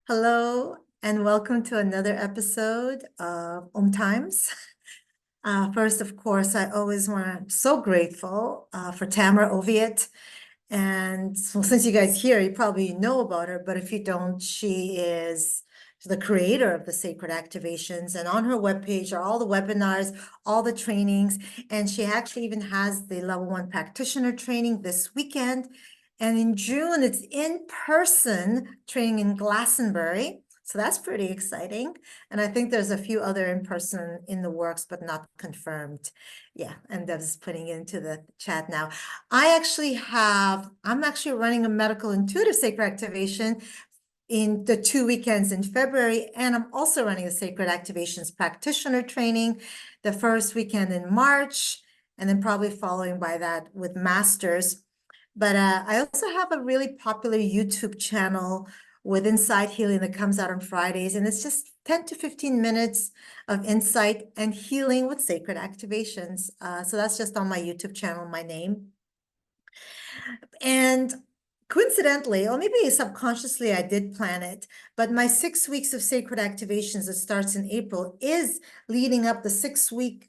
Hello, and welcome to another episode of Times. First, of course, I always want to, so grateful for Tamra Oviatt. And so since you guys here, you probably know about her, but if you don't, she is the creator of the Sacred Activations. And on her webpage are all the webinars, all the trainings, and she actually even has the level 1 practitioner training this weekend. And in June, it's in-person training in Glastonbury. So that's pretty exciting. And I think there's a few other in-person in the works, but not confirmed. Yeah, and Dev's putting it into the chat now. I'm actually running a medical intuitive sacred activation in the 2 weekends in February, and I'm also running a sacred activations practitioner training the first weekend in March, and then probably following by that with masters. But I also have a really popular YouTube channel with Insight Healing that comes out on Fridays, and it's just 10 to 15 minutes of insight and healing with sacred activations. So that's just on my YouTube channel, my name. And coincidentally, or maybe subconsciously, I did plan it, but my 6 weeks of sacred activations that starts in April is leading up the 6 weeks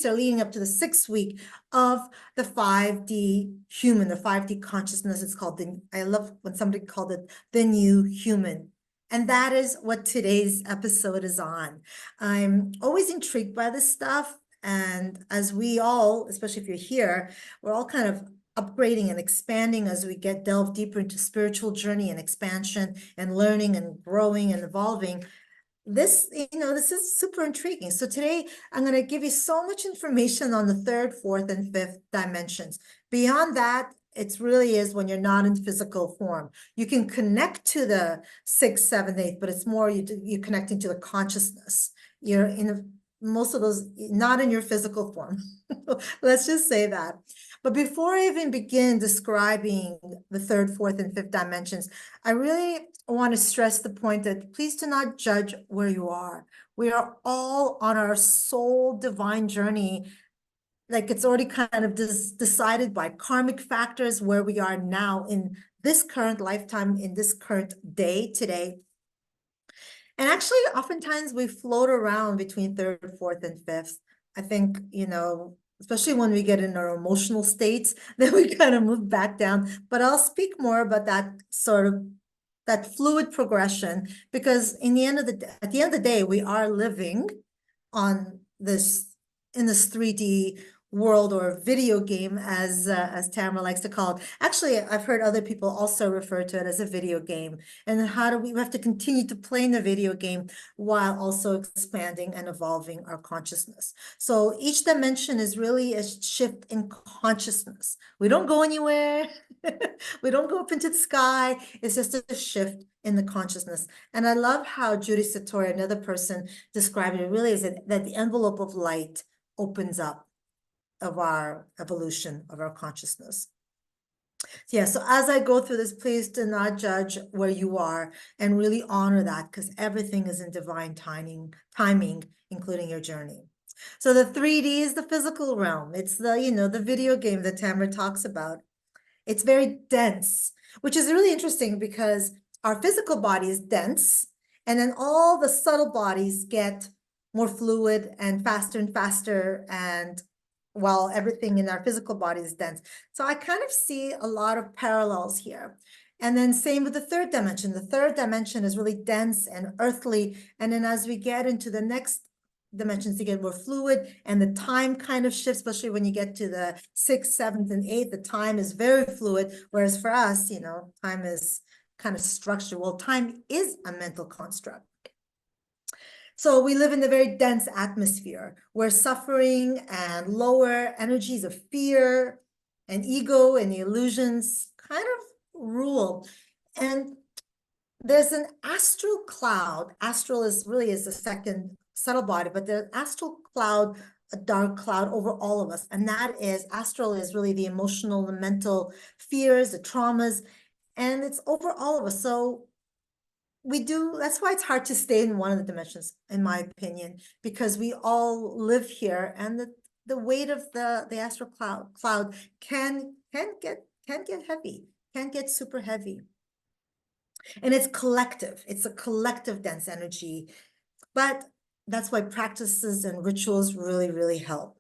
are leading up to the 6th week of the 5D human, the 5D consciousness. It's called I love when somebody called it the new human. And that is what today's episode is on. I'm always intrigued by this stuff. And as we all, especially if you're here, we're all kind of upgrading and expanding as we delve deeper into spiritual journey and expansion and learning and growing and evolving. This is super intriguing. So today I'm going to give you so much information on the 3rd, 4th, and 5th dimensions. Beyond that, it really is when you're not in physical form. You can connect to the 6th, 7th, 8th, but it's more you're connecting to the consciousness. You're in most of those, not in your physical form. Let's just say that. But before I even begin describing the 3rd, 4th, and 5th dimensions, I really want to stress the point that please do not judge where you are. We are all on our soul divine journey. Like it's already kind of decided by karmic factors where we are now in this current lifetime, in this current day today. And actually, oftentimes we float around between 3rd, 4th, and 5th. I think, especially when we get in our emotional states, then we kind of move back down. But I'll speak more about that fluid progression, because at the end of the day, we are living on in this 3D world, or video game, as Tamra likes to call it. Actually, I've heard other people also refer to it as a video game. And how do we have to continue to play in the video game while also expanding and evolving our consciousness. So each dimension is really a shift in consciousness. We don't go anywhere. We don't go up into the sky. It's just a shift in the consciousness. And I love how Judy Satori, another person, described it. Really is that the envelope of light opens up of our evolution of our consciousness. Yeah, so as I go through this, please do not judge where you are and really honor that, because everything is in divine timing, including your journey. So the 3D is the physical realm. It's the video game that Tamra talks about. It's very dense, which is really interesting because our physical body is dense, and then all the subtle bodies get more fluid and faster, and while everything in our physical body is dense. So I kind of see a lot of parallels here. And then same with the 3rd dimension. The 3rd dimension is really dense and earthly. And then as we get into the next dimensions, to get more fluid, and the time kind of shifts, especially when you get to the 6th, 7th, and 8th, the time is very fluid. Whereas for us, time is kind of structured. Well, time is a mental construct. So we live in a very dense atmosphere where suffering and lower energies of fear and ego and the illusions kind of rule. And there's an astral cloud. Astral is the second subtle body, but the astral cloud, a dark cloud over all of us. And astral is really the emotional, the mental fears, the traumas, and it's over all of us. So that's why it's hard to stay in one of the dimensions, in my opinion, because we all live here, and the weight of the astral cloud can get heavy, can get super heavy. And it's collective. It's a collective dense energy. But that's why practices and rituals really, really help.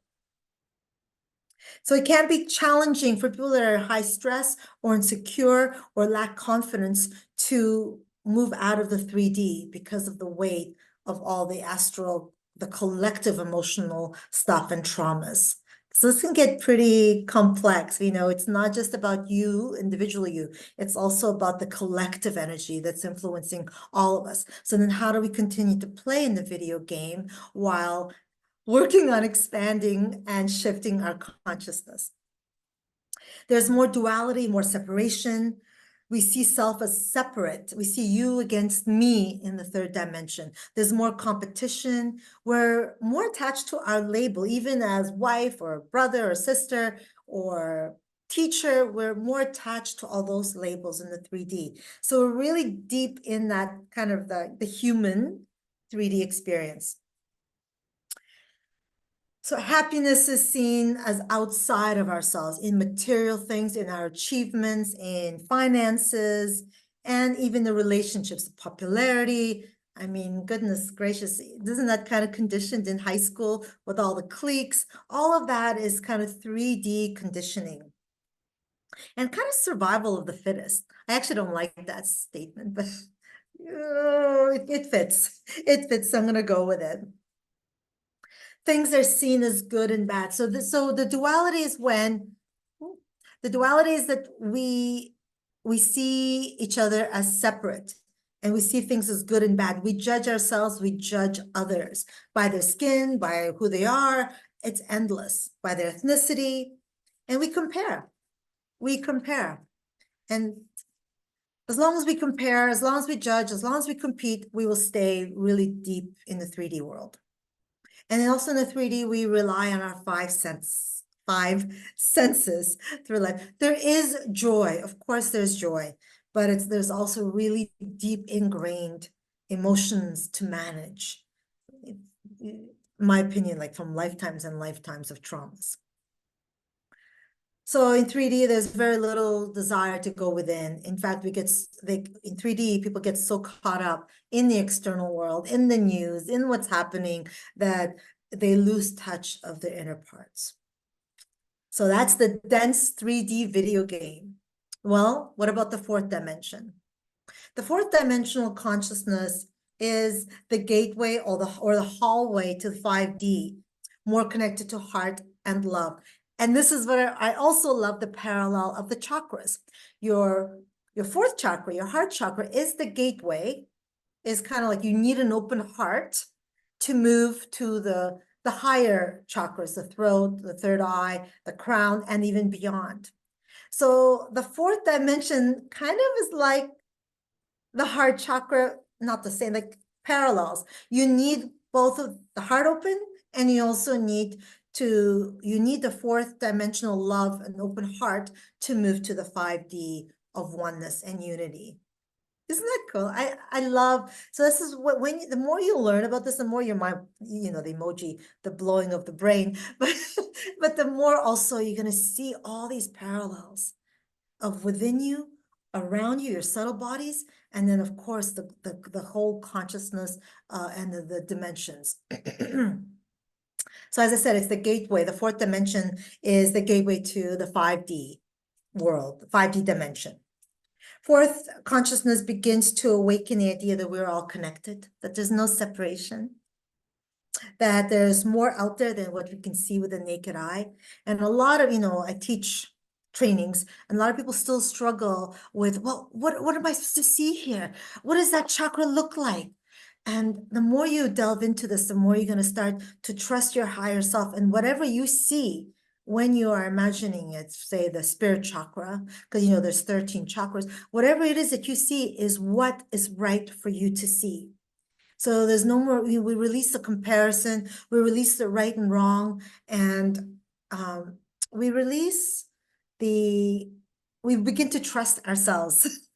So it can be challenging for people that are high stress or insecure or lack confidence to move out of the 3D because of the weight of all the astral, the collective emotional stuff and traumas. So this can get pretty complex. It's not just about you, individual you. It's also about the collective energy that's influencing all of us. So then how do we continue to play in the video game while working on expanding and shifting our consciousness? There's more duality, more separation. We see self as separate. We see you against me in the third dimension. There's more competition. We're more attached to our label, even as wife or brother or sister or teacher. We're more attached to all those labels in the 3D. So we're really deep in that kind of the human 3D experience. So happiness is seen as outside of ourselves, in material things, in our achievements, in finances, and even the relationships, popularity. I mean, goodness gracious, isn't that kind of conditioned in high school with all the cliques? All of that is kind of 3D conditioning and kind of survival of the fittest. I actually don't like that statement, but it fits. It fits, so I'm going to go with it. Things are seen as good and bad. So the duality is that we see each other as separate, and we see things as good and bad. We judge ourselves, we judge others by their skin, by who they are. It's endless, by their ethnicity, and we compare. And as long as we compare, as long as we judge, as long as we compete, we will stay really deep in the 3D world. And then also in the 3D, we rely on our five senses through life. There is joy, of course there's joy, but there's also really deep ingrained emotions to manage. In my opinion, like from lifetimes and lifetimes of traumas. So in 3D, there's very little desire to go within. In fact, in 3D, people get so caught up in the external world, in the news, in what's happening, that they lose touch of their inner parts. So that's the dense 3D video game. Well, what about the fourth dimension? The fourth dimensional consciousness is the gateway or the hallway to 5D, more connected to heart and love. And this is what I also love, the parallel of the chakras. Your fourth chakra, your heart chakra, is the gateway, is kind of like you need an open heart to move to the higher chakras, the throat, the third eye, the crown, and even beyond. So the fourth dimension kind of is like the heart chakra, not the same, like parallels. You need both of the heart open, and you also need the fourth dimensional love and open heart to move to the 5D of oneness and unity. Isn't that cool? I love, so this is what, the more you learn about this, the more your mind, the emoji, the blowing of the brain, but the more also you're going to see all these parallels of within you, around you, your subtle bodies, and then of course the whole consciousness and the dimensions. So as I said, it's the gateway. The fourth dimension is the gateway to the 5D world, 5D dimension. Fourth, consciousness begins to awaken the idea that we're all connected, that there's no separation, that there's more out there than what we can see with the naked eye. And a lot of, I teach trainings, and a lot of people still struggle with, well, what am I supposed to see here? What does that chakra look like? And the more you delve into this, the more you're going to start to trust your higher self, and whatever you see when you are imagining it, say the spirit chakra, because there's 13 chakras, whatever it is that you see is what is right for you to see. So there's no more, we release the comparison, we release the right and wrong, and we begin to trust ourselves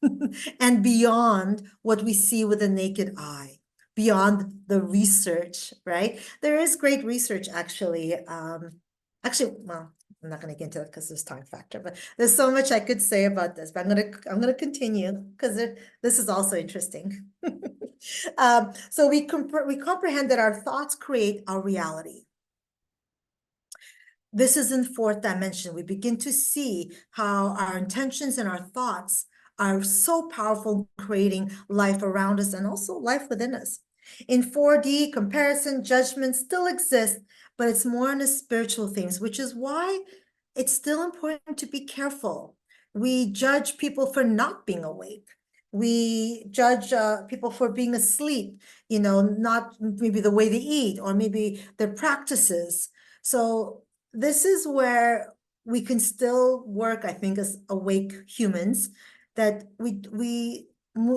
and beyond what we see with the naked eye, beyond the research, right? There is great research, actually. Well, I'm not going to get into it because there's time factor, but there's so much I could say about this, but I'm gonna continue because this is also interesting. So we comprehend that our thoughts create our reality. This is in fourth dimension. We begin to see how our intentions and our thoughts are so powerful in creating life around us and also life within us. In 4D, comparison, judgment still exists, but it's more on the spiritual themes, which is why it's still important to be careful. We judge people for not being awake. We judge people for being asleep, not maybe the way they eat or maybe their practices. So this is where we can still work, I think, as awake humans, that we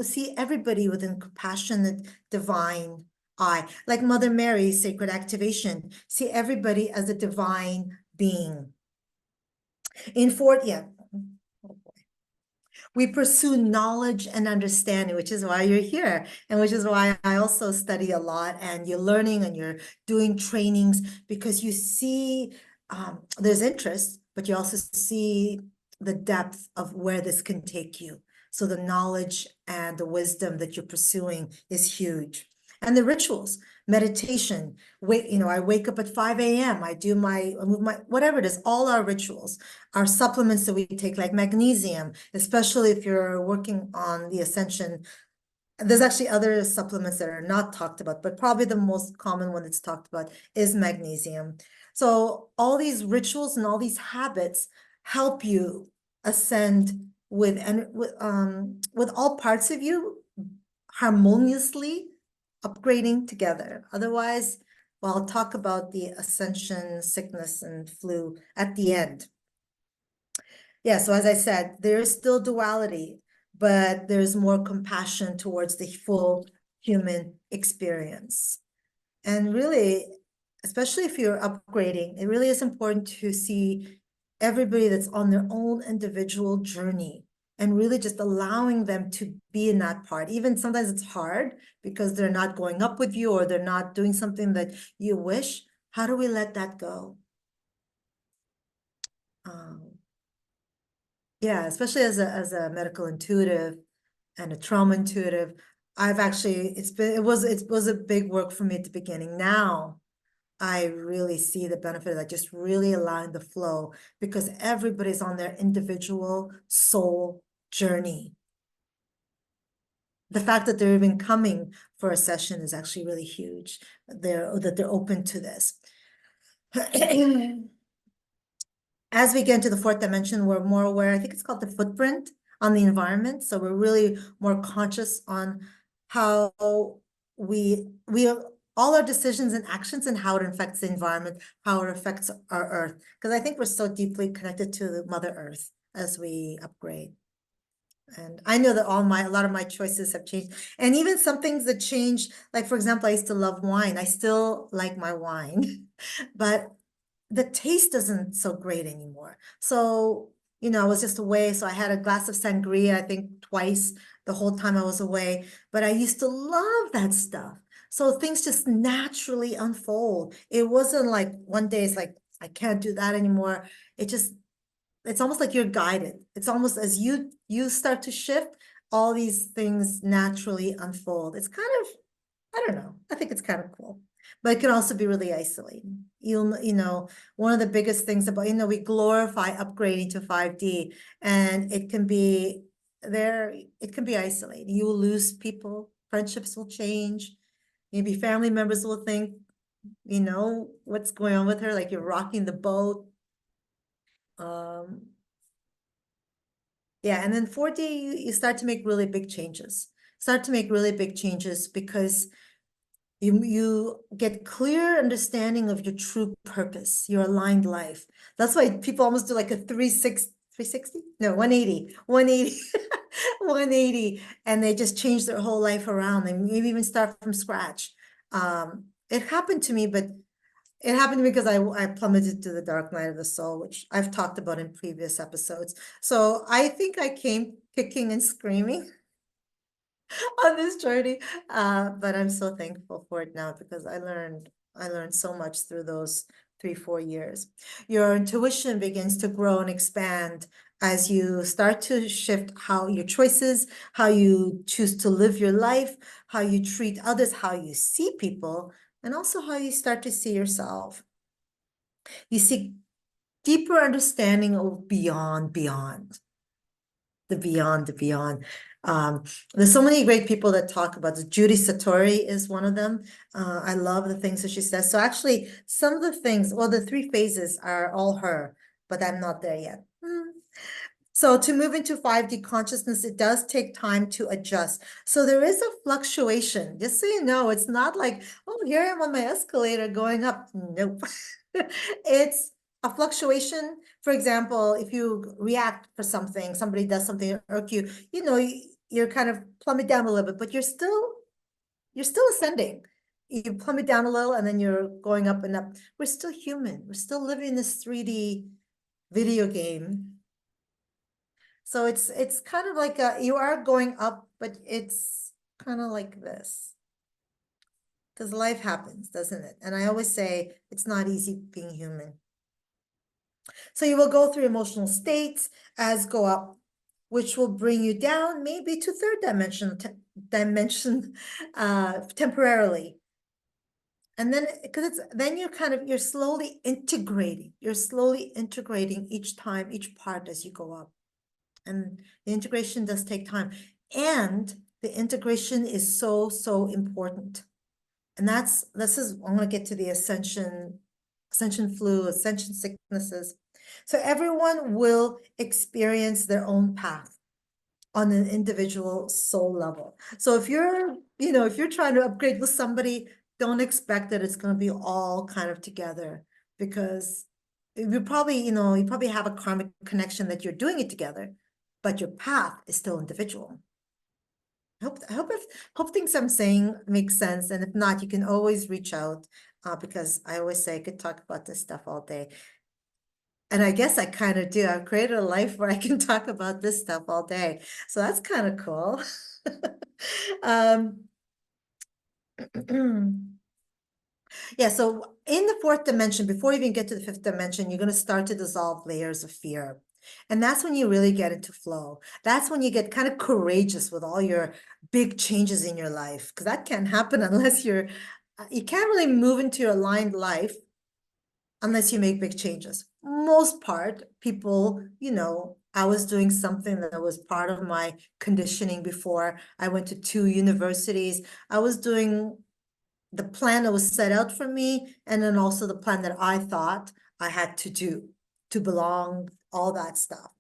see everybody with a compassionate, divine eye. Like Mother Mary's sacred activation, see everybody as a divine being. In fourth, we pursue knowledge and understanding, which is why you're here, and which is why I also study a lot, and you're learning and you're doing trainings, because you see there's interest, but you also see the depth of where this can take you. So the knowledge and the wisdom that you're pursuing is huge. And the rituals, meditation, I wake up at 5 a.m. I move my, whatever it is, all our rituals, our supplements that we take, like magnesium, especially if you're working on the ascension. There's actually other supplements that are not talked about, but probably the most common one that's talked about is magnesium. So all these rituals and all these habits help you ascend with all parts of you harmoniously upgrading together. Otherwise, well, I'll talk about the ascension, sickness, and flu at the end. Yeah, so as I said, there is still duality, but there's more compassion towards the full human experience. And really, especially if you're upgrading, it really is important to see everybody that's on their own individual journey and really just allowing them to be in that part. Even sometimes it's hard because they're not going up with you or they're not doing something that you wish. How do we let that go? Yeah, especially as a medical intuitive and a trauma intuitive, I've actually, it was a big work for me at the beginning. Now I really see the benefit of that, just really allowing the flow, because everybody's on their individual soul journey. The fact that they're even coming for a session is actually really huge, that they're open to this. As we get into the fourth dimension, we're more aware, I think it's called the footprint on the environment. So we're really more conscious on how we all our decisions and actions and how it affects the environment, how it affects our earth. Because I think we're so deeply connected to the Mother Earth as we upgrade. And I know that a lot of my choices have changed. And even some things that changed, like for example, I used to love wine. I still like my wine, but the taste isn't so great anymore. So, I was just away. So I had a glass of sangria, I think twice the whole time I was away, but I used to love that stuff. So things just naturally unfold. It wasn't like one day it's like, I can't do that anymore. It's almost like you're guided. It's almost as you start to shift, all these things naturally unfold. It's kind of, I don't know, I think it's kind of cool. But it can also be really isolating. One of the biggest things about, we glorify upgrading to 5D, and it can be isolating. You will lose people, friendships will change, maybe family members will think, what's going on with her, like you're rocking the boat. Yeah, and then 4D, you start to make really big changes. Because you get clear understanding of your true purpose, your aligned life. That's why people almost do like a 360? No, 180, 180, and they just change their whole life around. They maybe even start from scratch. It happened to me, but it happened to me because I plummeted to the dark night of the soul, which I've talked about in previous episodes. So I think I came kicking and screaming on this journey, but I'm so thankful for it now, because I learned so much through 3-4 years. Your intuition begins to grow and expand as you start to shift how your choices, how you choose to live your life, how you treat others, how you see people, and also how you start to see yourself. You seek deeper understanding of beyond, the beyond. There's so many great people that talk about this. Judy Satori is one of them. I love the things that she says. So actually, some of the things, well, the 3 phases are all her, but I'm not there yet. So to move into 5D consciousness, it does take time to adjust. So there is a fluctuation, just so you know. It's not like, oh, here I am on my escalator going up. Nope. It's a fluctuation. For example, if you react for something, somebody does something that irk you, you know, you're kind of plummet down a little bit, but you're still ascending. You plummet down a little and then you're going up and up. We're still human. We're still living this 3D video game. So it's kind of like you are going up, but it's kind of like this. Because life happens, doesn't it? And I always say it's not easy being human. So you will go through emotional states as go up, which will bring you down maybe to 3rd dimension temporarily. And then because you're slowly integrating. You're slowly integrating each time, each part as you go up. And the integration does take time. And the integration is so, so important. And I'm gonna get to the ascension flu, ascension sicknesses. So everyone will experience their own path on an individual soul level. So if you're trying to upgrade with somebody, don't expect that it's gonna be all kind of together, because you probably have a karmic connection that you're doing it together, but your path is still individual. I hope things I'm saying make sense, and if not, you can always reach out, because I always say I could talk about this stuff all day. And I guess I kind of do. I've created a life where I can talk about this stuff all day. So that's kind of cool. Yeah, so in the 4th dimension, before you even get to the 5th dimension, you're going to start to dissolve layers of fear. And that's when you really get into flow. That's when you get kind of courageous with all your big changes in your life, because that can't happen unless you can't really move into your aligned life unless you make big changes. Most part, people, I was doing something that was part of my conditioning before. I went to 2 universities. I was doing the plan that was set out for me, and then also the plan that I thought I had to do to belong, all that stuff.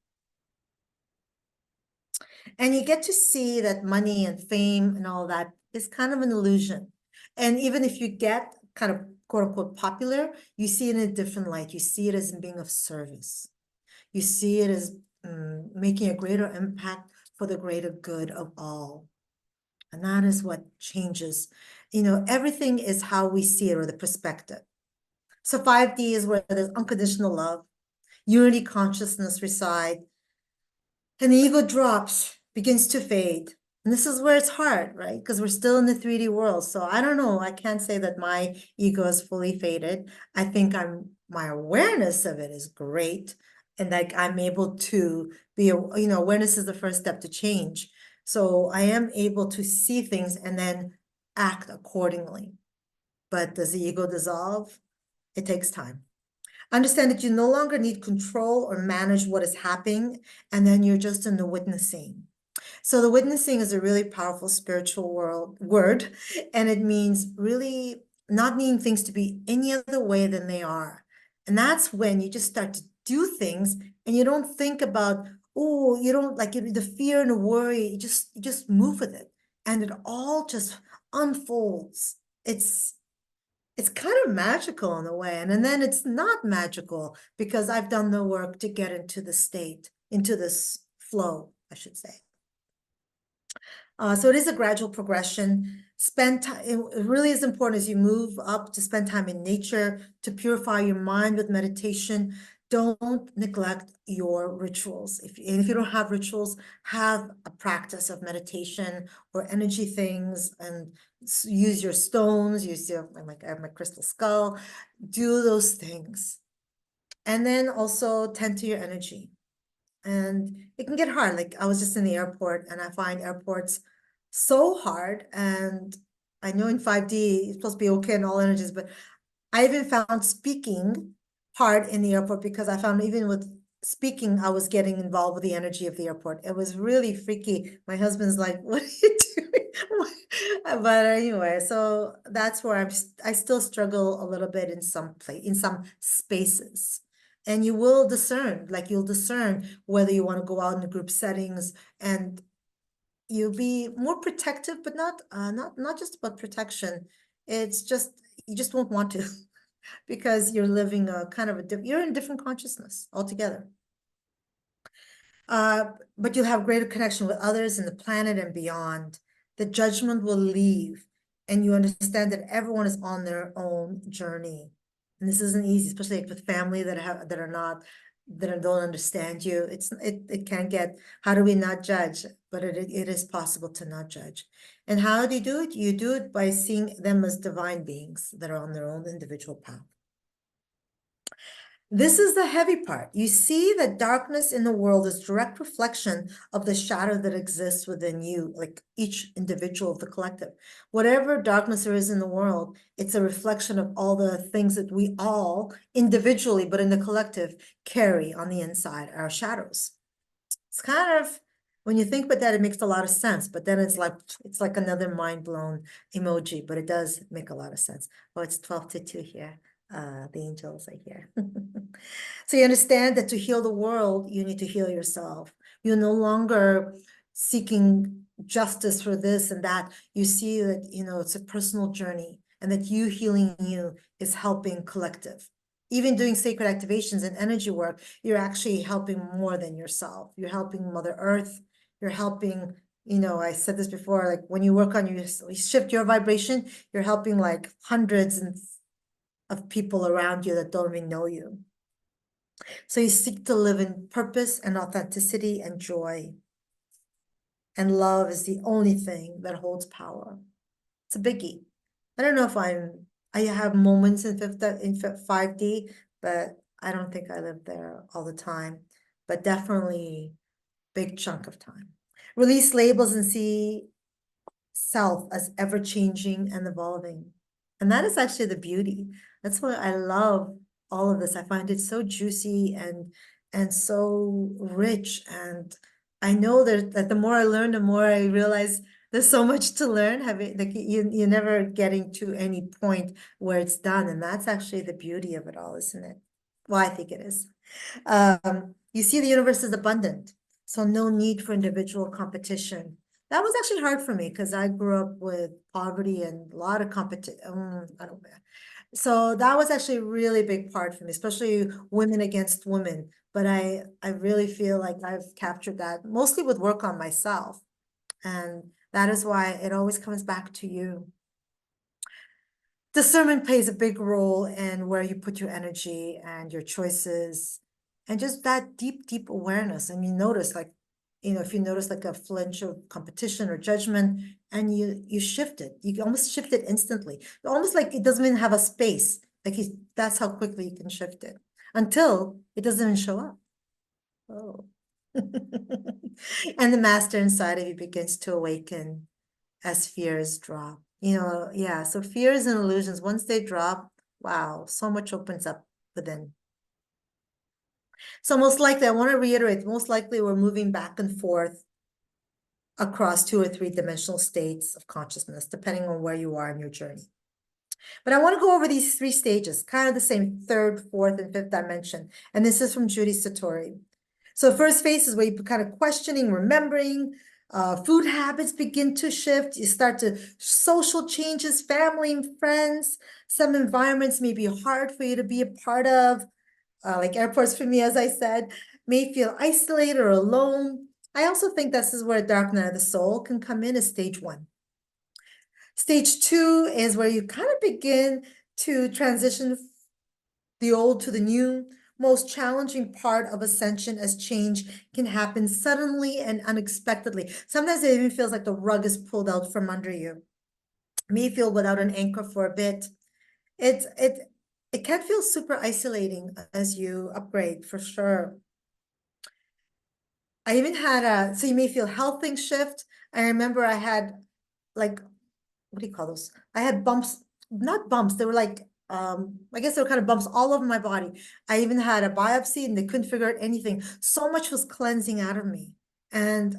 And you get to see that money and fame and all that is kind of an illusion. And even if you get kind of quote unquote popular, you see it in a different light. You see it as being of service. You see it as making a greater impact for the greater good of all. And that is what changes. Everything is how we see it, or the perspective. So 5D is where there's unconditional love, unity consciousness reside, and the ego drops, begins to fade. And this is where it's hard, right? Because we're still in the 3D world. So I don't know. I can't say that my ego is fully faded. I think my awareness of it is great. And like I'm able to be, awareness is the first step to change. So I am able to see things and then act accordingly. But does the ego dissolve? It takes time. Understand that you no longer need control or manage what is happening, and then you're just in the witnessing. So the witnessing is a really powerful spiritual word, and it means really not needing things to be any other way than they are. And that's when you just start to do things and you don't think about, you don't like the fear and the worry, you just move with it. And it all just unfolds. It's kind of magical in a way. And then it's not magical because I've done the work to get into the state, into this flow, I should say. So it is a gradual progression. Spend time, it really is important as you move up to spend time in nature, to purify your mind with meditation, don't neglect your rituals. And if you don't have rituals, have a practice of meditation or energy things, and use your stones, use your, I have my crystal skull, do those things. And then also tend to your energy. And it can get hard. Like I was just in the airport, and I find airports so hard. And I know in 5D it's supposed to be okay in all energies, but I even found speaking hard in the airport, because I found even with speaking, I was getting involved with the energy of the airport. It was really freaky. My husband's like, what are you doing? But anyway, so that's where I still struggle a little bit in some spaces. And you will discern, like you'll discern whether you want to go out in the group settings, and you'll be more protective, but not just about protection. It's just, you just won't want to. Because you're living a kind of you're in a different consciousness altogether. But you'll have greater connection with others in the planet and beyond. The judgment will leave, and you understand that everyone is on their own journey. And this isn't easy, especially like with family that don't understand you. It can get, how do we not judge? But it is possible to not judge. And how do you do it? You do it by seeing them as divine beings that are on their own individual path. This is the heavy part. You see that darkness in the world is direct reflection of the shadow that exists within you, like each individual of the collective. Whatever darkness there is in the world, it's a reflection of all the things that we all individually, but in the collective, carry on the inside, our shadows. It's kind of, when you think about that, it makes a lot of sense, but then it's like another mind-blown emoji, but it does make a lot of sense. Oh, it's 12 to 2 here. The angels are here. So you understand that to heal the world, you need to heal yourself. You're no longer seeking justice for this and that. You see that, it's a personal journey, and that you healing you is helping collective. Even doing sacred activations and energy work, you're actually helping more than yourself. You're helping Mother Earth. You're helping, I said this before, like when you work on you shift your vibration, you're helping like hundreds of people around you that don't even know you. So you seek to live in purpose and authenticity and joy. And love is the only thing that holds power. It's a biggie. I don't know if I have moments in 5D, but I don't think I live there all the time, but definitely big chunk of time. Release labels and see self as ever-changing and evolving. And that is actually the beauty. That's why I love all of this. I find it so juicy and so rich. And I know that the more I learn, the more I realize there's so much to learn. Like you're never getting to any point where it's done. And that's actually the beauty of it all, isn't it? Well, I think it is. You see the universe is abundant, so no need for individual competition. That was actually hard for me because I grew up with poverty and a lot of competition. I don't know. So that was actually a really big part for me, especially women against women. But I really feel like I've captured that mostly with work on myself. And that is why it always comes back to you. Discernment plays a big role in where you put your energy and your choices, and just that deep awareness. And you notice, like, if you notice like a flinch of competition or judgment, and you shift it, you almost shift it instantly, almost like it doesn't even have a space. Like that's how quickly you can shift it until it doesn't even show up. Oh. And the master inside of you begins to awaken as fears drop. Yeah, so fears and illusions, once they drop, wow, so much opens up within. So most likely, I want to reiterate, most likely we're moving back and forth across 2 or 3 dimensional states of consciousness, depending on where you are in your journey. But I want to go over these 3 stages, kind of the same 3rd, 4th, and 5th dimension. And this is from Judy Satori. So the first phase is where you're kind of questioning, remembering, food habits begin to shift. You start to social changes, family and friends. Some environments may be hard for you to be a part of, like airports for me, as I said, may feel isolated or alone. I also think this is where dark night of the soul can come in as stage 1. Stage 2 is where you kind of begin to transition the old to the new, most challenging part of ascension as change can happen suddenly and unexpectedly. Sometimes it even feels like the rug is pulled out from under you. It may feel without an anchor for a bit. It can feel super isolating as you upgrade, for sure. I even had so you may feel health things shift. I remember I had like, what do you call those? I had bumps, not bumps, they were like, I guess they were kind of bumps all over my body. I even had a biopsy and they couldn't figure out anything. So much was cleansing out of me. And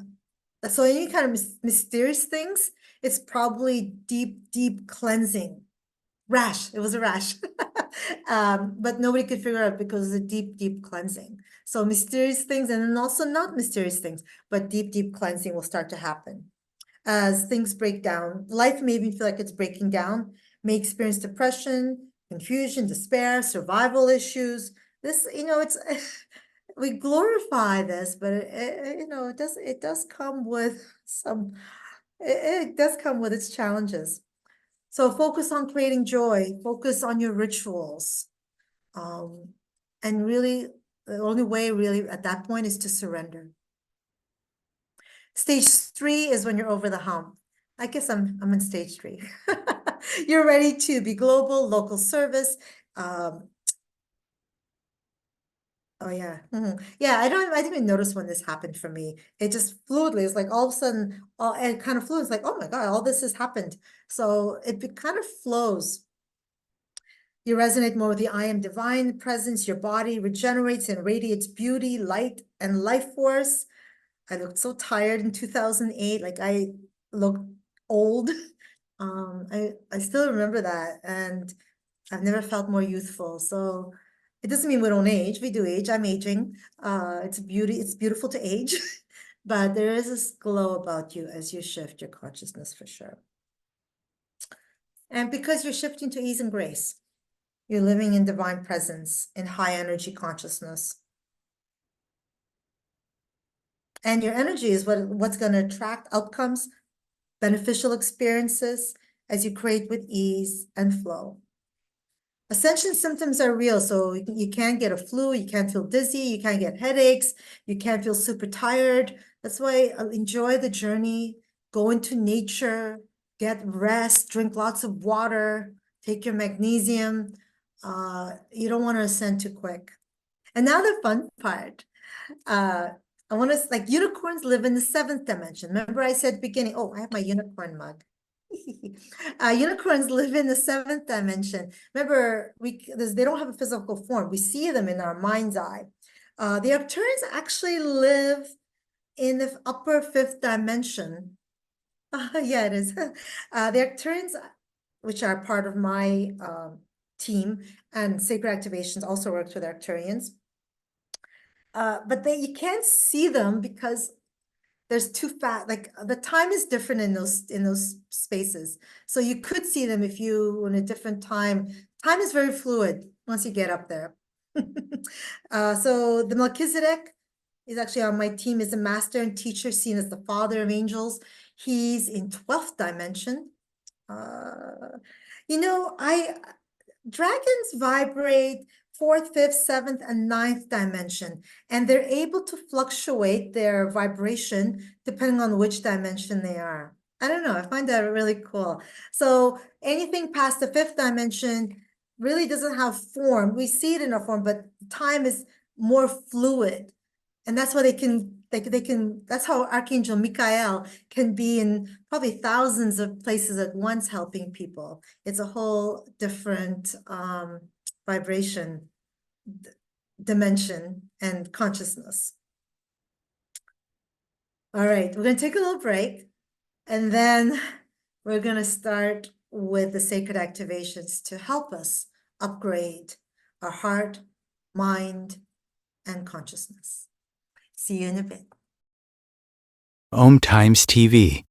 so any kind of mysterious things, it's probably deep cleansing. Rash, it was a rash. But nobody could figure out because of the deep cleansing. So mysterious things, and then also not mysterious things, but deep cleansing will start to happen. As things break down, life may even feel like it's breaking down, may experience depression, confusion, despair, survival issues. This, it's, we glorify this, but it does come with some, it does come with its challenges. So focus on creating joy, focus on your rituals. And really, the only way really at that point is to surrender. Stage 3 is when you're over the hump. I guess I'm in stage 3. You're ready to be global, local service. Oh yeah. Yeah, I didn't even notice when this happened for me. It just fluidly, it's like all of a sudden, it kind of flew. It's like, oh my God, all this has happened. So it kind of flows. You resonate more with the I am divine presence. Your body regenerates and radiates beauty, light, and life force. I looked so tired in 2008. Like I looked old. I still remember that, and I've never felt more youthful. So it doesn't mean we don't age. We do age. I'm aging. It's beautiful to age, but there is this glow about you as you shift your consciousness for sure. And because you're shifting to ease and grace, you're living in divine presence, in high energy consciousness. And your energy is what's going to attract outcomes, beneficial experiences as you create with ease and flow. Ascension symptoms are real, so you can't get a flu, you can't feel dizzy, you can't get headaches, you can't feel super tired. That's why enjoy the journey, go into nature, get rest, drink lots of water, take your magnesium. You don't want to ascend too quick. And now the fun part. I want to, like, unicorns live in the 7th dimension. Remember I said beginning, oh, I have my unicorn mug. Unicorns live in the 7th dimension. Remember, they don't have a physical form. We see them in our mind's eye. The Arcturians actually live in the upper 5th dimension. Yeah, it is. The Arcturians, which are part of my team, and Sacred Activations also works with Arcturians. But you can't see them because there's too fast, like the time is different in those spaces. So you could see them if you were in a different time. Time is very fluid once you get up there. So the Melchizedek is actually on my team, is a master and teacher seen as the father of angels. He's in 12th dimension. Dragons vibrate 4th, 5th, 7th, and 9th dimension, and they're able to fluctuate their vibration depending on which dimension they are. I don't know, I find that really cool. So anything past the 5th dimension really doesn't have form. We see it in a form, but time is more fluid. And that's why they can, that's how Archangel Michael can be in probably thousands of places at once helping people. It's a whole different vibration, dimension, and consciousness. All right, we're going to take a little break, and then we're going to start with the sacred activations to help us upgrade our heart, mind, and consciousness. See you in a bit. Om Times TV.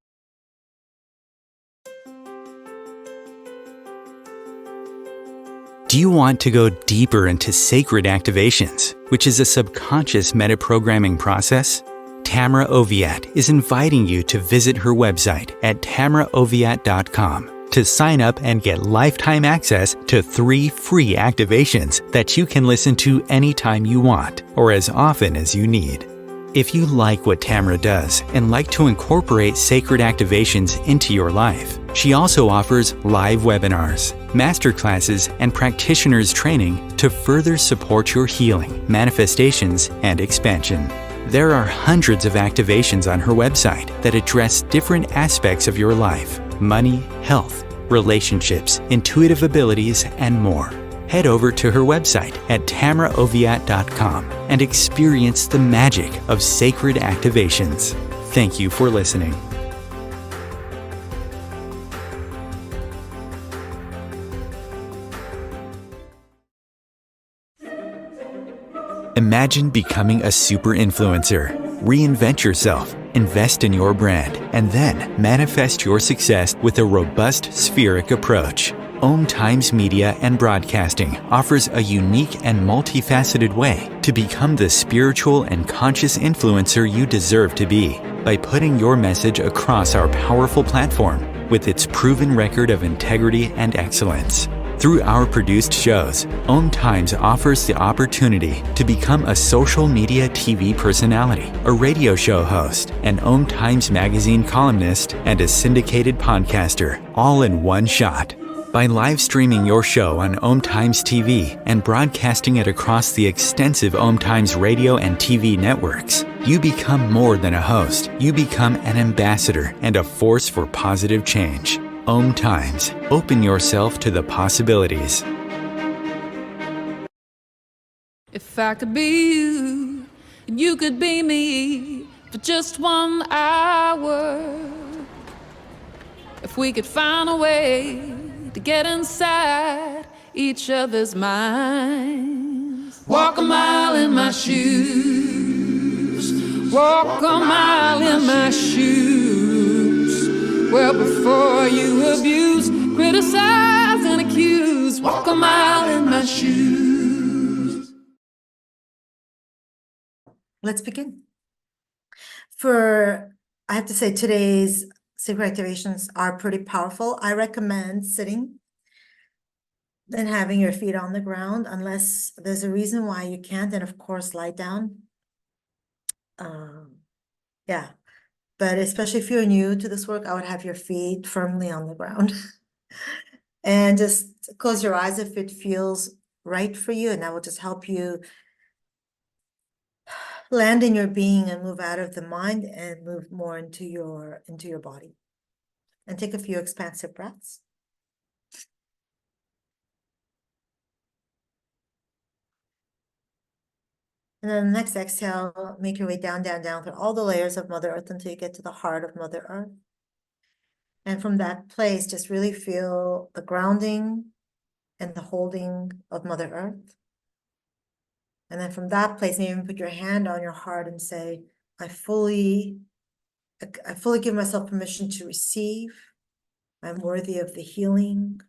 Do you want to go deeper into sacred activations, which is a subconscious metaprogramming process? Tamra Oviatt is inviting you to visit her website at tamraoviatt.com to sign up and get lifetime access to 3 free activations that you can listen to anytime you want or as often as you need. If you like what Tamra does and like to incorporate sacred activations into your life, she also offers live webinars, masterclasses, and practitioners training to further support your healing, manifestations, and expansion. There are hundreds of activations on her website that address different aspects of your life: money, health, relationships, intuitive abilities, and more. Head over to her website at tamraoviatt.com and experience the magic of sacred activations. Thank you for listening. Imagine becoming a super influencer. Reinvent yourself, invest in your brand, and then manifest your success with a robust spheric approach. 𝐃𝐬𝐦𝐞𝐧𝐬𝐢𝐨 Media and Broadcasting offers a unique and multifaceted way to become the spiritual and conscious influencer you deserve to be by putting your message across our powerful platform with its proven record of integrity and excellence. Through our produced shows, 𝐃𝐬𝐦𝐞𝐧𝐬𝐢𝐨 offers the opportunity to become a social media TV personality, a radio show host, an 𝐃𝐬𝐦𝐴 magazine columnist, and a syndicated podcaster, all in one shot. By live streaming your show on 𝐃𝐬𝐦𝐼𝐻 TV and broadcasting it across the extensive 𝐃𝐬𝐦𝐼𝐻 radio and TV networks, you become more than a host. You become an ambassador and a force for positive change. 𝐃𝐬𝐦𝐼𝐻. Open yourself to the possibilities. If I could be you, and you could be me for just 1 hour. If we could find a way to get inside each other's minds. Walk a mile in my shoes. Walk a mile in my shoes. Well, before you abuse, criticize, and accuse. Walk a mile in my shoes. Let's begin. I have to say, today's sacred activations are pretty powerful. I recommend sitting and having your feet on the ground, unless there's a reason why you can't, and of course, lie down. Yeah, but especially if you're new to this work, I would have your feet firmly on the ground. And just close your eyes if it feels right for you, and that will just help you land in your being and move out of the mind and move more into your body. And take a few expansive breaths. And then the next exhale, make your way down, down, down through all the layers of Mother Earth until you get to the heart of Mother Earth. And from that place, just really feel the grounding and the holding of Mother Earth. And then from that place, maybe even put your hand on your heart and say, I fully give myself permission to receive. I'm worthy of the healing.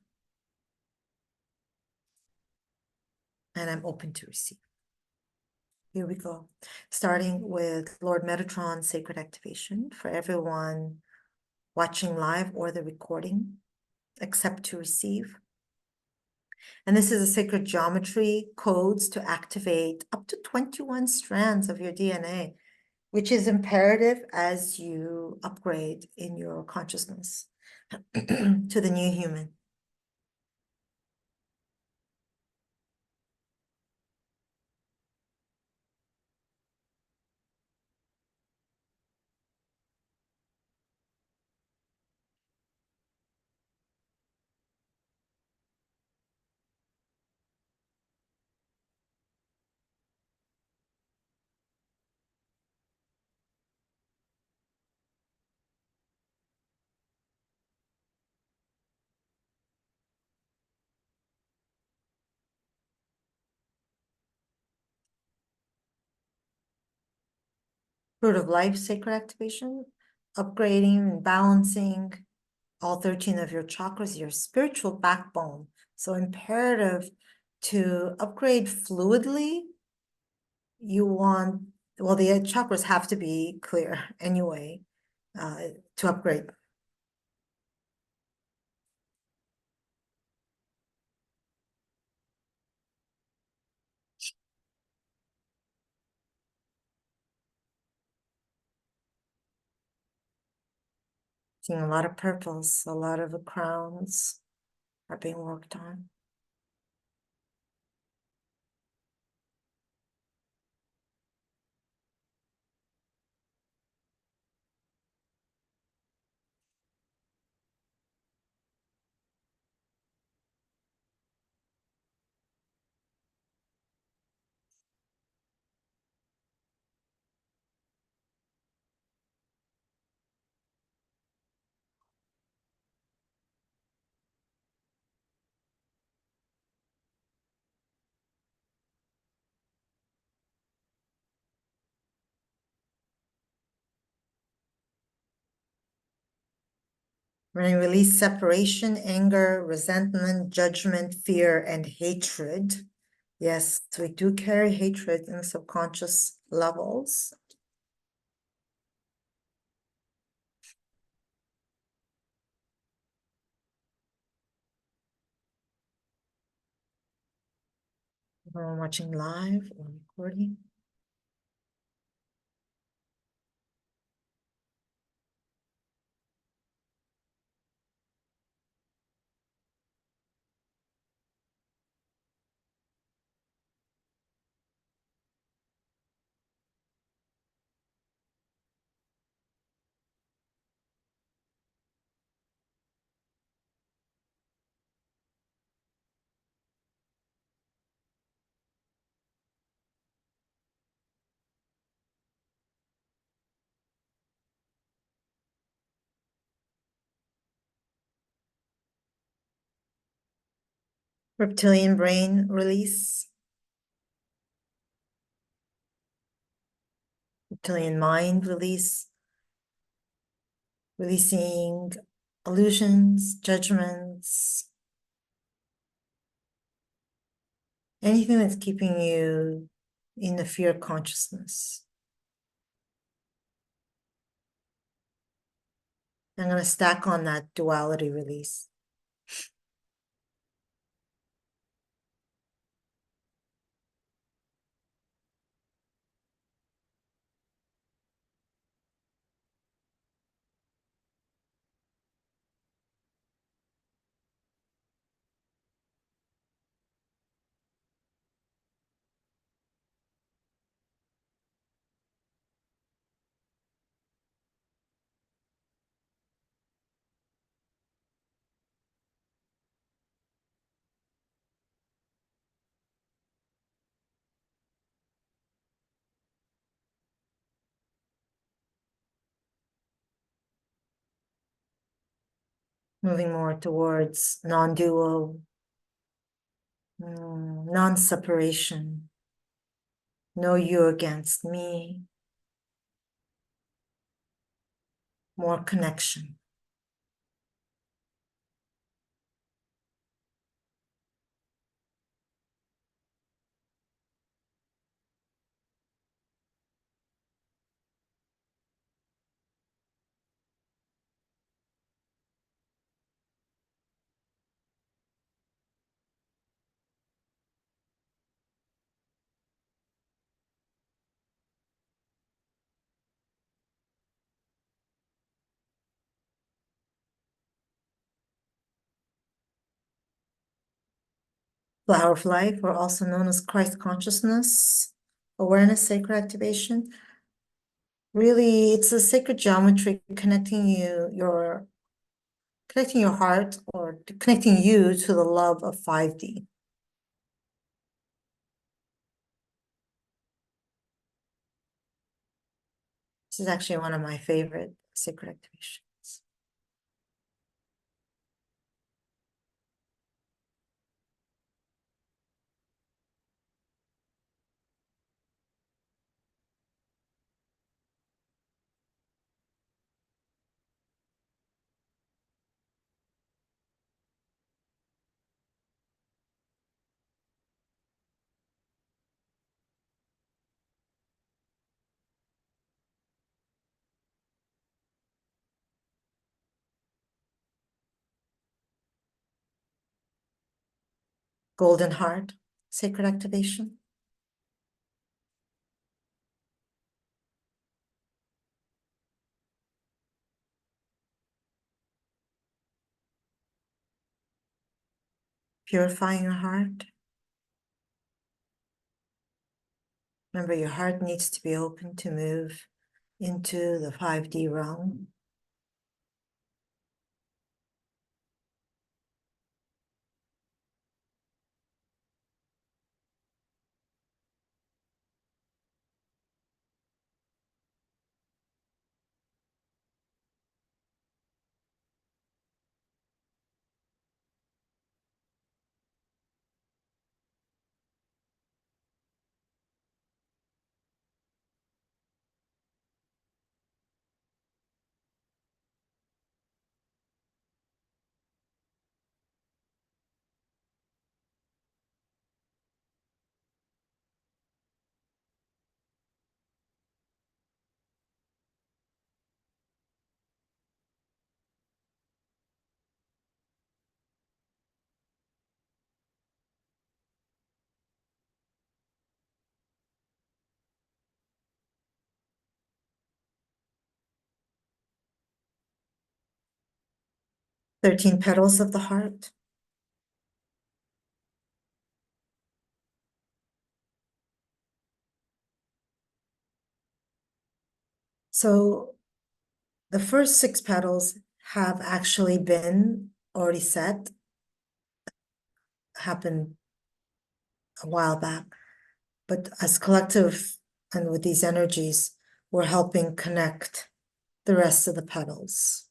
And I'm open to receive. Here we go. Starting with Lord Metatron's sacred activation for everyone watching live or the recording. Accept to receive. And this is a sacred geometry codes to activate up to 21 strands of your DNA, which is imperative as you upgrade in your consciousness to the new human. Fruit of Life sacred activation, upgrading and balancing all 13 of your chakras, your spiritual backbone. So imperative to upgrade fluidly. You want, well, the chakras have to be clear anyway to upgrade. Seeing a lot of purples, a lot of the crowns are being worked on. We're going to release separation, anger, resentment, judgment, fear, and hatred. Yes, we do carry hatred in subconscious levels. We're watching live or recording. Reptilian brain release. Reptilian mind release. Releasing illusions, judgments, anything that's keeping you in the fear consciousness. I'm going to stack on that duality release. Moving more towards non-dual, non-separation, no you against me, more connection. Flower of life, or also known as Christ consciousness, awareness, sacred activation. Really, it's a sacred geometry connecting your heart, or connecting you to the love of 5D. This is actually one of my favorite sacred activations. Golden heart, sacred activation. Purifying your heart. Remember, your heart needs to be open to move into the 5D realm. "13 petals of the heart." So the first 6 petals have actually been already set, happened a while back. But as collective and with these energies, we're helping connect the rest of the petals.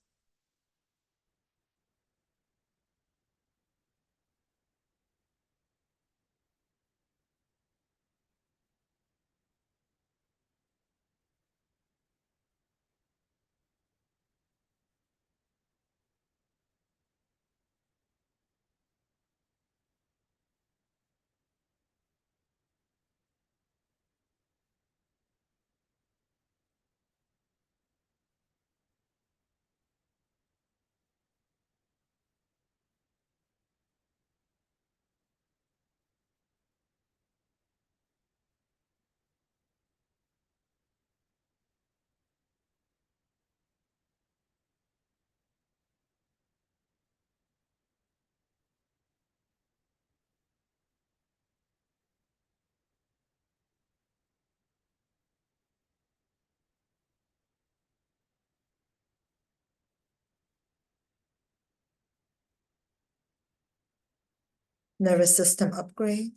Nervous system upgrade.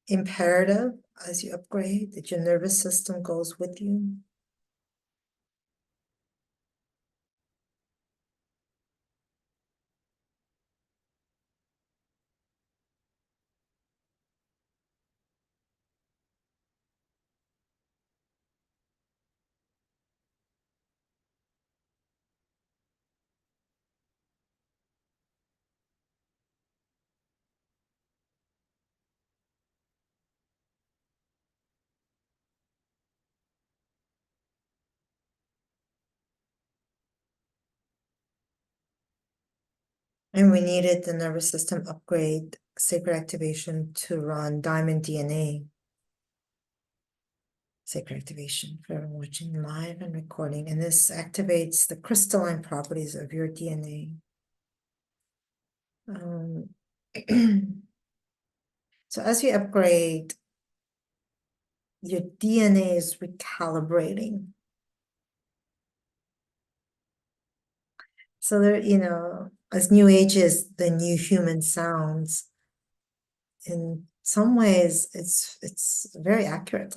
Imperative as you upgrade that your nervous system goes with you. And we needed the nervous system upgrade, sacred activation, to run Diamond DNA. Sacred activation for everyone watching live and recording. And this activates the crystalline properties of your DNA. So as you upgrade, your DNA is recalibrating. So there, as New Age is the new human sounds, in some ways it's very accurate.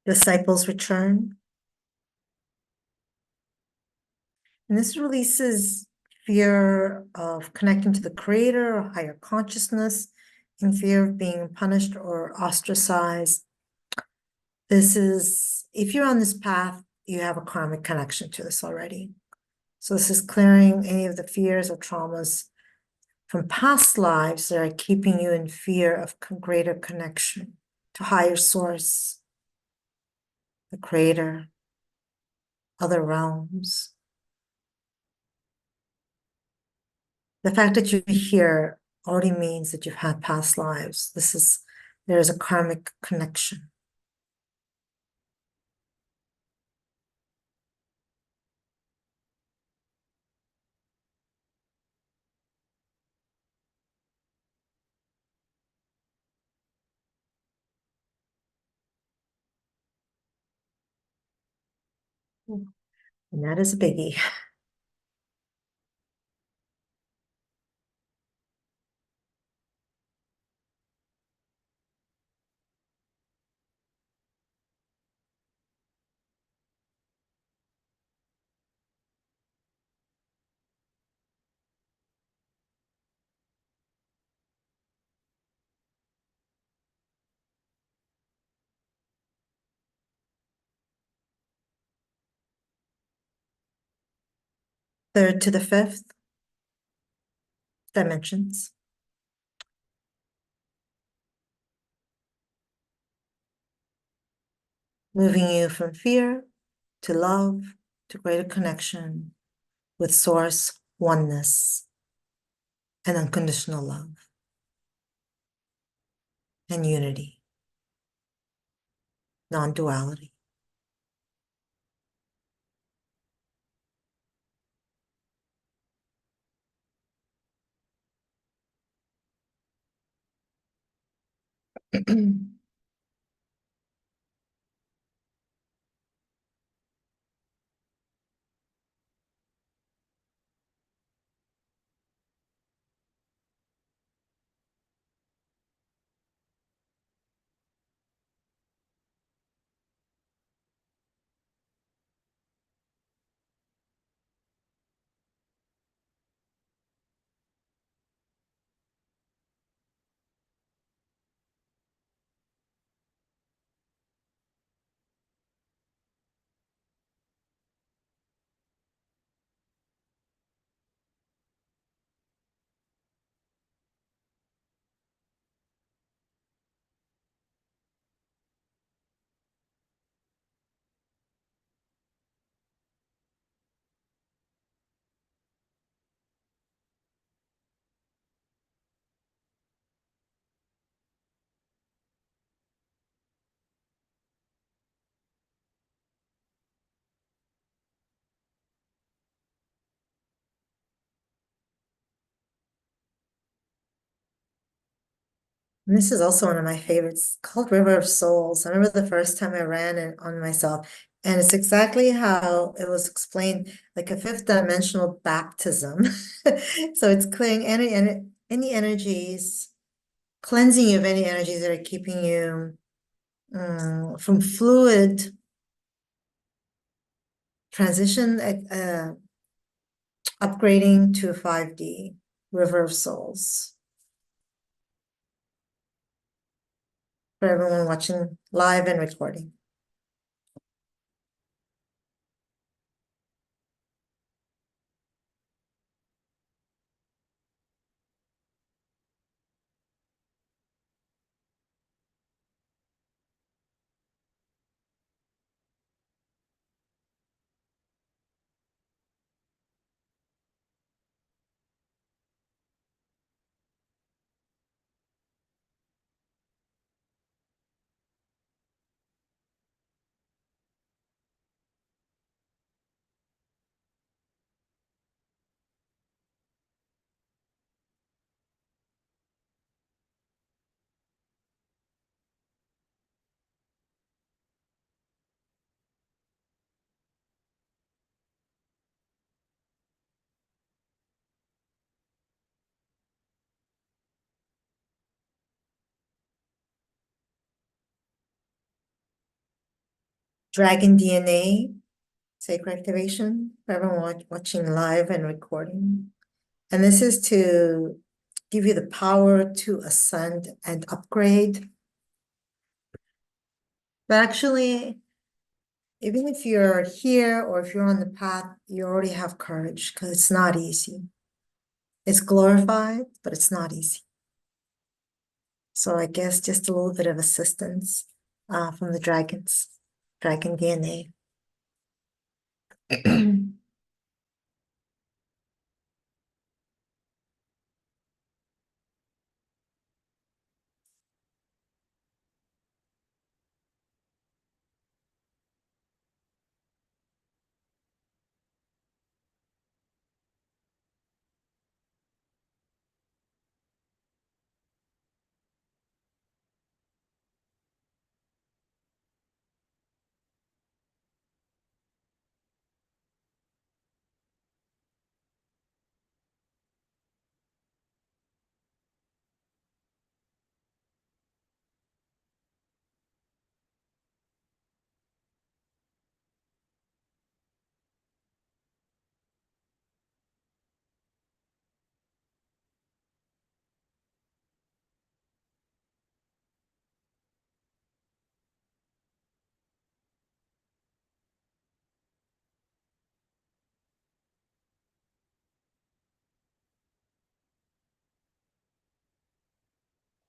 Disciples return. And this releases fear of connecting to the creator or higher consciousness, and fear of being punished or ostracized. This is, if you're on this path, you have a karmic connection to this already. So this is clearing any of the fears or traumas from past lives that are keeping you in fear of greater connection to higher source, the creator, other realms. The fact that you're here already means that you've had past lives. There is a karmic connection. And that is a biggie. Third to the fifth dimensions. Moving you from fear to love, to greater connection with source, oneness, and unconditional love, and unity, non-duality. And this is also one of my favorites, called River of Souls. I remember the first time I ran it on myself, and it's exactly how it was explained, like a fifth dimensional baptism. So it's clearing any energies, cleansing you of any energies that are keeping you from fluid transition, upgrading to 5D, River of Souls. For everyone watching live and recording. Dragon DNA, sacred activation, for everyone watching live and recording. And this is to give you the power to ascend and upgrade. But actually, even if you're here or if you're on the path, you already have courage because it's not easy. It's glorified, but it's not easy. So I guess just a little bit of assistance from the dragons, dragon DNA.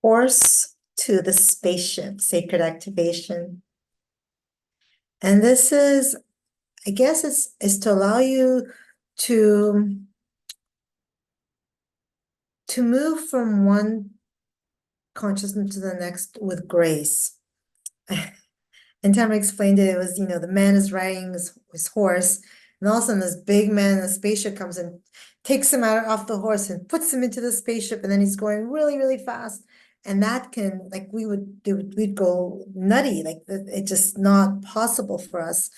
Horse to the spaceship, sacred activation. And this is, I guess it's to allow you to move from one consciousness to the next with grace. And Tamra explained it, it was, the man is riding his horse, and all of a sudden this big man in a spaceship comes and takes him out off the horse and puts him into the spaceship, and then he's going really, really fast. And that can, like, we'd go nutty, like it's just not possible for us.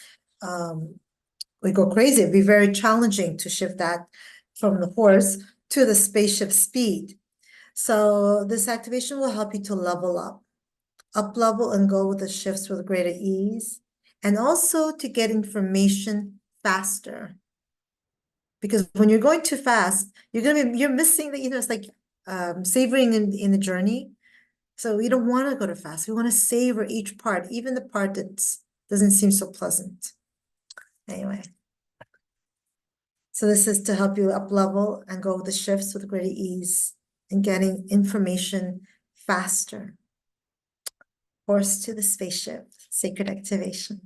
We go crazy. It'd be very challenging to shift that from the horse to the spaceship speed. So this activation will help you to level up level and go with the shifts with greater ease, and also to get information faster. Because when you're going too fast, you're missing the, it's like savoring in the journey. So we don't want to go too fast. We want to savor each part, even the part that doesn't seem so pleasant. Anyway. So this is to help you up level and go with the shifts with greater ease and getting information faster. Horse to the spaceship, sacred activation.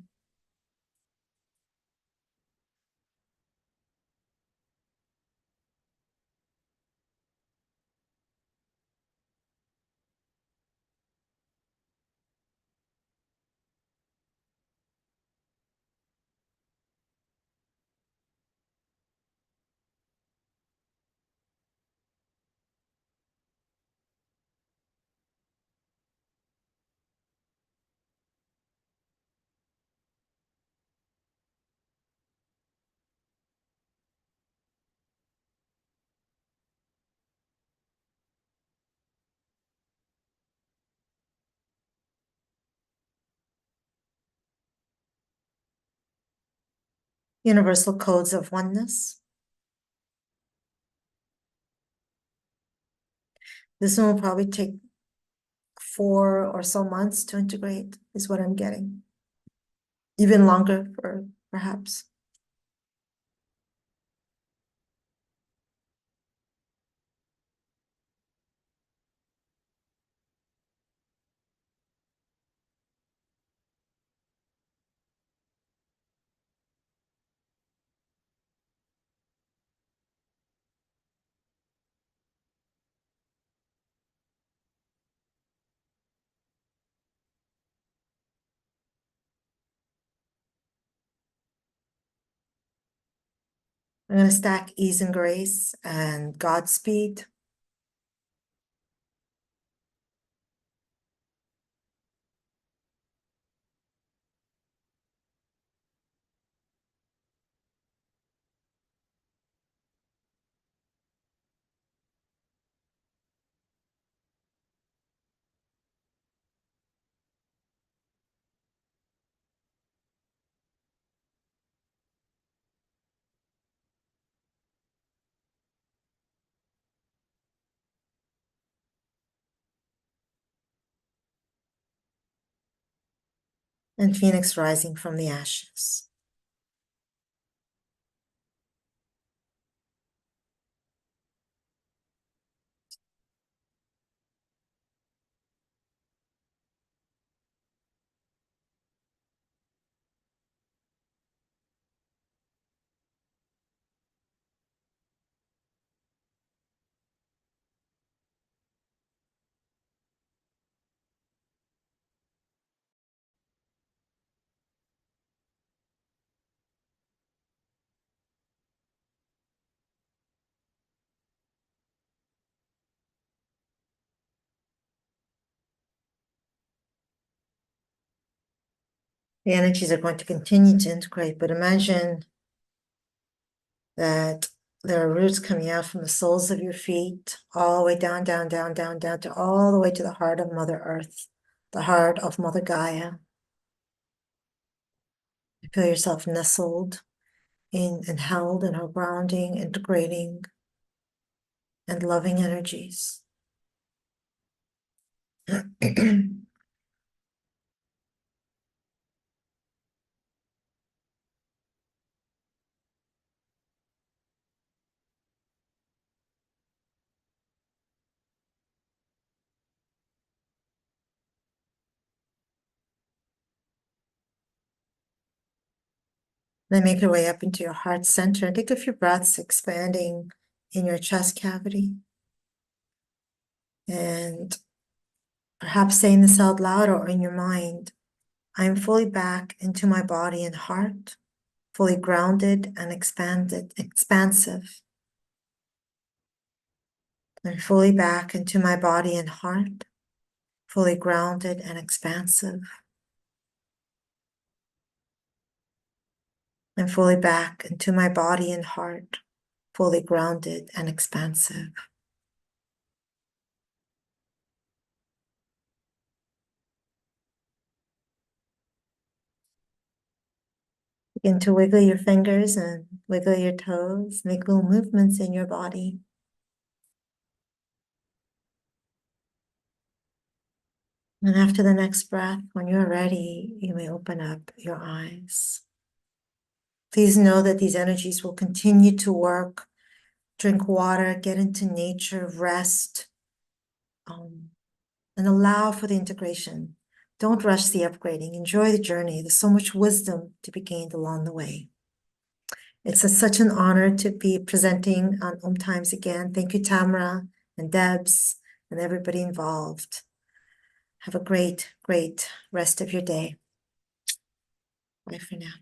Universal codes of oneness. This one will probably take 4 or so months to integrate, is what I'm getting. Even longer, perhaps. I'm going to stack ease and grace and Godspeed. and Phoenix rising from the ashes. The energies are going to continue to integrate, but imagine that there are roots coming out from the soles of your feet, all the way down, down, down, down, down, to all the way to the heart of Mother Earth, the heart of Mother Gaia. You feel yourself nestled in and held in her grounding, integrating, and loving energies. Then make your way up into your heart center. Take a few breaths, expanding in your chest cavity. And perhaps saying this out loud or in your mind, I am fully back into my body and heart, fully grounded and expansive. I'm fully back into my body and heart, fully grounded and expansive. I'm fully back into my body and heart, fully grounded and expansive. Begin to wiggle your fingers and wiggle your toes, make little movements in your body. And after the next breath, when you're ready, you may open up your eyes. Please know that these energies will continue to work. Drink water, get into nature, rest, and allow for the integration. Don't rush the upgrading. Enjoy the journey. There's so much wisdom to be gained along the way. It's such an honor to be presenting on Om Times again. Thank you, Tamra and Debs and everybody involved. Have a great, great rest of your day. Bye for now.